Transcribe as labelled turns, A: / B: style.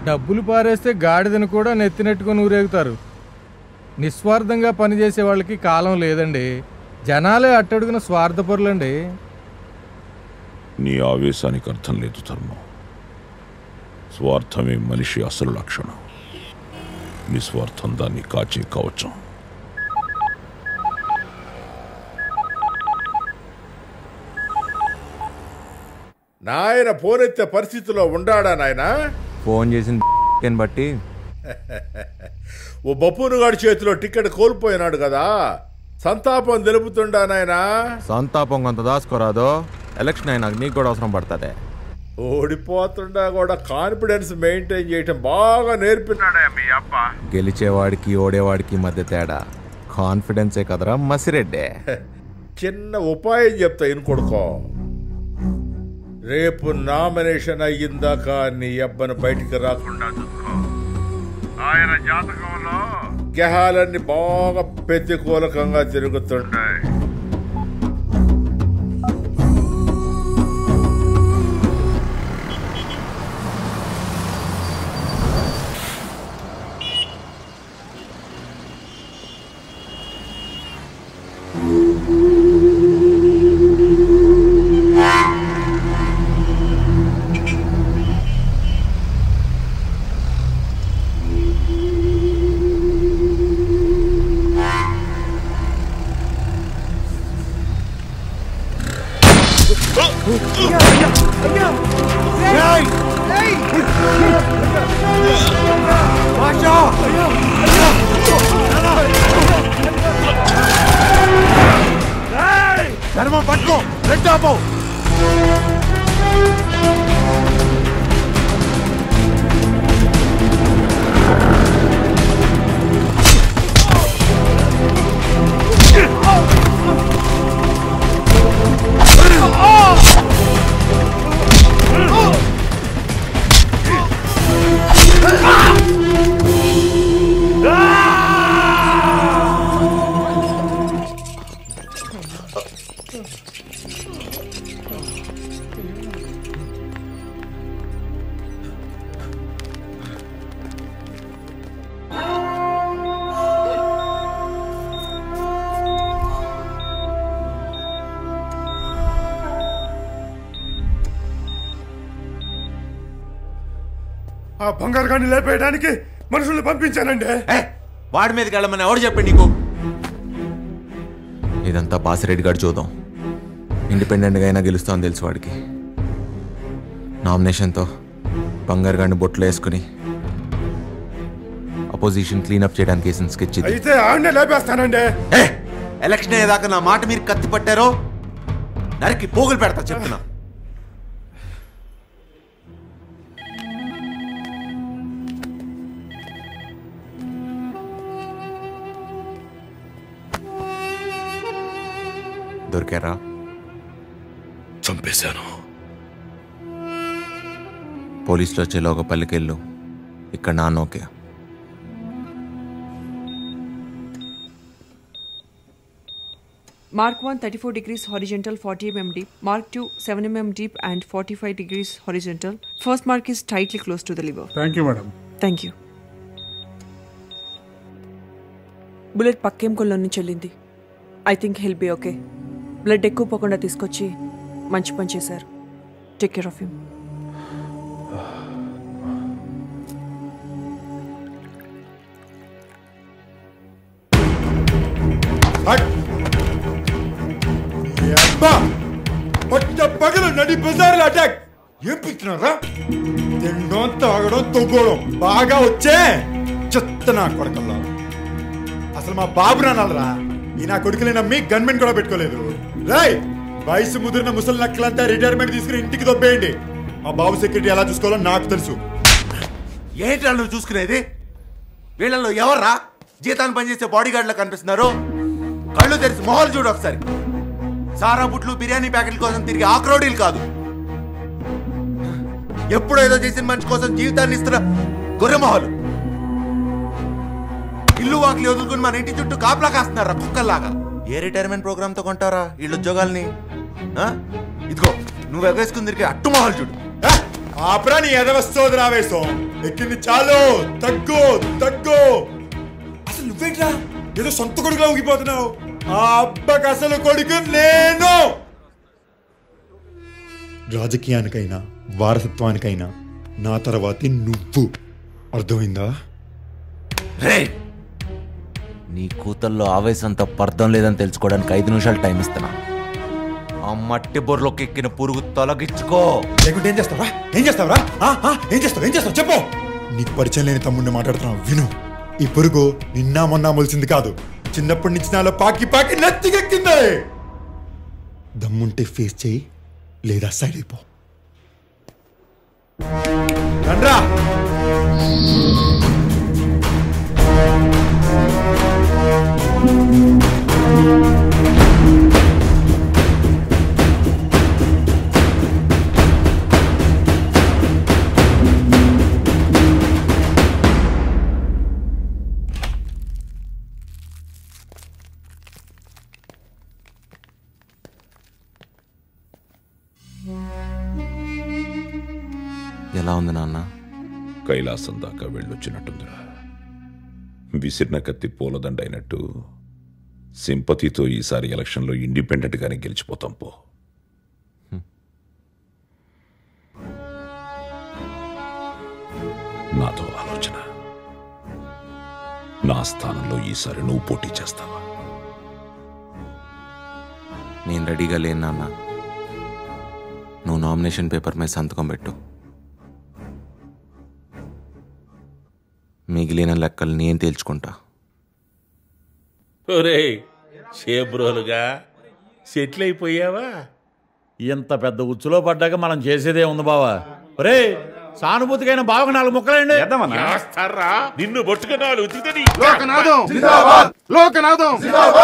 A: డబ్బులు పారేస్తే గాడిదను కూడా నెత్తినెట్టుకొని ఊరేగుతారు. నిస్వార్థంగా పనిచేసే వాళ్ళకి కాలం లేదండి. జనాలే అట్టడుగున స్వార్థపరులండి.
B: నీ ఆవేశానికి అర్థం లేదు ధర్మం. స్వార్థమే మనిషి అసలు లక్షణం. నిస్వార్థం దాన్ని కాచే కవచం.
C: నాయన ఫోన్ ఎత్తే పరిస్థితిలో ఉండాడా నాయన?
D: ఫోన్ చేసిన బట్టి
C: ఓ బప్పునుగాడి చేతిలో టికెట్ కోల్పోయినాడు కదా, సంతాపం తెలుపుతుండా నాయనా?
D: సంతాపం కొంత దాచుకోరాదో, ఎలక్షన్ అయినాక నీకు కూడా అవసరం పడుతుంది.
C: ఓడిపోతుండా కూడా కాన్ఫిడెన్స్ మెయింటైన్ చేయటం బాగా నేర్పినాడే మీ అప్ప.
D: గెలిచేవాడికి ఓడేవాడికి మధ్య తేడా కాన్ఫిడెన్సే కదరా మసిరెడ్డే.
C: చిన్న ఉపాయం చెప్తా ఇనుకొడుకో. రేపు నామినేషన్ అయ్యిందాక నీ అబ్బను బయటికి రాకుండా చూసుకో. ఆయన జాతకంలో గ్రహాలన్నీ బాగా ప్రతికూలకంగా తిరుగుతుంటాయి.
D: ధర్మం పట్టుకో, రెడ్ ఆపో.
E: ఆ బంగారు గాన్ని లేపేయడానికి మనుషుల్ని పంపించానండి.
D: వాడి మీదకి వెళ్ళమని ఎవరు చెప్పండి నీకు? ఇదంతా బాసిరెడ్డి గారు చూద్దాం. ఇండిపెండెంట్గా అయినా గెలుస్తామని తెలుసు వాడికి. నామినేషన్తో బంగారు గారిని బొట్లు వేసుకుని అపోజిషన్ క్లీనప్ చేయడానికి వేసిన స్కెచ్ ఇది.
E: అయితే ఆడనే లేపేస్తానండి.
D: ఎలక్షన్ అయ్యేదాకా నా మాట మీరు కత్తి పట్టారో నరికి పోగులు పెడతా చెప్తున్నా. దొరికారా?
B: చంపేశాను.
D: పోలీసులు వచ్చేలోగా పల్లెకెళ్ళు. ఇక్కడ నాన్న okay.
F: Mark 1 34 degrees horizontal, 40 mm deep. Mark 2 7 mm deep and 45 degrees horizontal. First mark is tightly close to the liver.
E: Thank you madam.
F: Thank you. Bullet పక్కేం కొల్లో నుంచి వెళ్ళింది. I think he'll be okay. Blood ఎక్కువ పోకుండా తీసుకొచ్చి మంచి పని చేశారు. Take care of him.
E: పగలు నడి బజార్లో అటాక్ ఏం పిచ్చినారా? తినడం తాగడం తొగ్గడం బాగా వచ్చే చెత్త నా కొడకల్లా. అసలు మా బాబు నాన్నరా ఈ నా కొడుకుని నమ్మి గన్మెన్ కూడా పెట్టుకోలేదు. రాయ్ వయసు ముదిరిన ముసలి నక్కలంతా రిటైర్మెంట్ తీసుకుని ఇంటికి దొబ్బేయండి. మా బాబు సెక్యూరిటీ ఎలా చూసుకోవాలో నాకు తెలుసు.
D: ఏంటి నువ్వు చూసుకునేది? వీళ్ళల్లో ఎవర్రా జీతాన్ని పనిచేసే బాడీ గార్డ్లా కనిపిస్తున్నారు? కళ్ళు తెరిచి మొహాలు చూడు ఒకసారి. సారా బుట్లు బిర్యానీ ప్యాకెట్ల కోసం తిరిగి ఆక్రోడీలు కాదు. ఎప్పుడో ఏదో చేసిన మనిషి కోసం జీవితాన్ని ఇస్తున్న గొర్రె మొహాలు. ఇల్లు వాకిలి వదులుకుని మన ఇంటి చుట్టూ కాపలా కాస్తున్నారా కుక్కల్లాగా. ఏ రిటైర్మెంట్ ప్రోగ్రామ్ తో కొంటారా వీళ్ళు ఉద్యోగాల్ని? ఇదిగో నువ్వు ఎగేసుకుని తిరిగి అట్టు మొహాలు చూడు.
E: ఆపరా నీ ఎదవస్తోది రావేశం. ఎక్కింది చాలు, తగ్గు తగ్గు. అసలు నువ్వేంట్రా ఏదో సొంత కొడుకులా ఊగిపోతున్నావు? ఆ అబ్బకి అసలు కొడుకు నేను. రాజకీయానికైనా వారసత్వానికైనా నా తర్వాతే నువ్వు. అర్థమైందా?
D: రే, నీ కూతుల్లో ఆవేశంతో అర్థం లేదని తెలుసుకోవడానికి 5 నిమిషాలు టైం ఇస్తున్నా. ఆ మట్టి బొర్రలోకి ఎక్కిన పురుగు తొలగించుకో.
E: లేకుంటే ఏం చేస్తావా? ఏం చేస్తావరా? ఏం చేస్తావు చెప్పు. నీకు పరిచయం లేని తమ్ముడిని మాట్లాడుతున్నావు విను. ఈ పురుగు నిన్నా మొన్నా మొలిసింది కాదు, చిన్నప్పటి నుంచి నాలో పాకి పాకి నెత్తికెక్కింది. దమ్ముంటే ఫేస్ చేయి, లేదా సైడ్ అయిపో. రండ్రా.
D: ఎలా ఉంది నాన్న?
B: కైలాసం దాకా వెళ్ళొచ్చినట్టుందిరా. విసిరిన కత్తి పూలదండ అయినట్టు సింపతితో ఈసారి ఎలక్షన్లో ఇండిపెండెంట్ గానే గెలిచిపోతాం పో. నాతో ఆలోచన. నా స్థానంలో ఈసారి నువ్వు పోటీ చేస్తావా?
D: నేను రెడీగా లేను నాన్న. నువ్వు నామినేషన్ పేపర్ మీద సంతకం పెట్టు. మిగిలిన లెక్కలు నేను తేల్చుకుంటా.
G: ఒరేయ్, షేబ్రోలుగా సెటిల్ అయిపోయావా?
H: ఇంత పెద్ద ఉచ్చులో పడ్డాక మనం చేసేదే ఉంది బావా. ఒరే, సానుభూతికైన బావకు 4 ముక్కలండి.
G: చేస్తారా? నిన్ను పట్టుకున్నాడు ఉచితని.
I: లోకనాథం